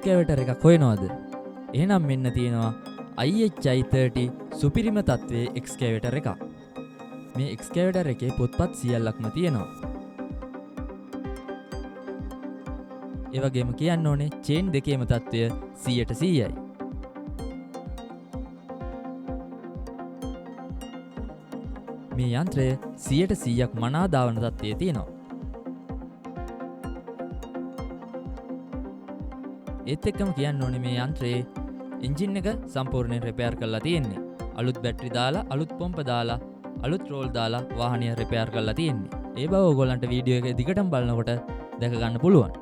එක්ස්කැවේටර් එකක් හොයනවද? එහෙනම් මෙන්න තියෙනවා IHI 30 සුපිරිම තත්ත්වයේ එක්ස්කැවේටර් එකක්. මේ එක්ස්කැවේටර් එකේ පොත්පත් සියල්ලක්ම තියෙනවා. ඒ වගේම කියන්න ඕනේ චේන් දෙකේම තත්ත්වය 100%යි. මේ යන්ත්‍රය 100%ක් මනා දාවන තත්ත්වයේ තියෙනවා. ඒත් එක්කම කියන්න ඕනේ මේ යන්ත්‍රයේ එන්ජින් එක සම්පූර්ණයෙන් රිපෙයාර් කරලා තියෙන්නේ. අලුත් බැටරි දාලා, අලුත් පොම්ප දාලා, අලුත් රෝල් දාලා වාහනය රිපෙයාර් කරලා තියෙන්නේ. ඒ බව ඔයගොල්ලන්ට වීඩියෝ එක දිගටම බලනකොට දැක ගන්න පුළුවන්.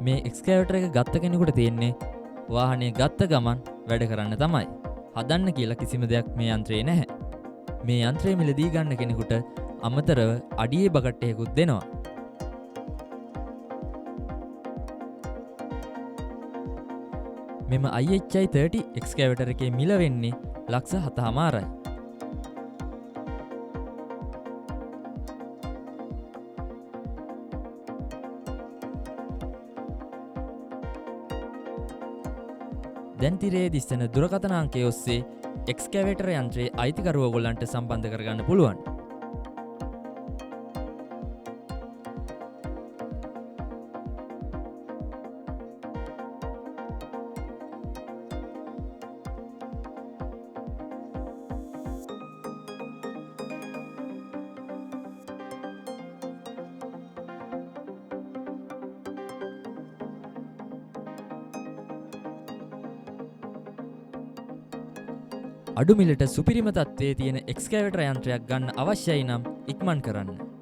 මේ එක්ස්කැවේටර් එක ගත්ත කෙනෙකුට තියෙන්නේ වාහනය ගත්ත ගමන් වැඩ කරන්න තමයි. හදන්න කියලා කිසිම දෙයක් මේ යන්ත්‍රයේ නැහැ. මේ යන්ත්‍රය මිලදී ගන්න කෙනෙකුට අමතරව අඩියේ බකට්ටයකුත් දෙනවා. මෙම IHI 30 එක්ස්කැවේටර් එකේ මිල වෙන්නේ ලක්ෂ 7.5යි. දැන් තිරයේ දිස්සන දුරකථන අංකය ඔස්සේ එක්ස්කැවේටර් යන්ත්‍රයේ අයිතිකරුවෝ ඔයගොල්ලන්ට සම්බන්ධ කරගන්න පුළුවන්. අඩු මිලට සුපිරිම තත්ත්වයේ තියෙන එක්ස්කැවේටර් යන්ත්‍රයක් ගන්න අවශ්‍යයි නම් ඉක්මන් කරන්න.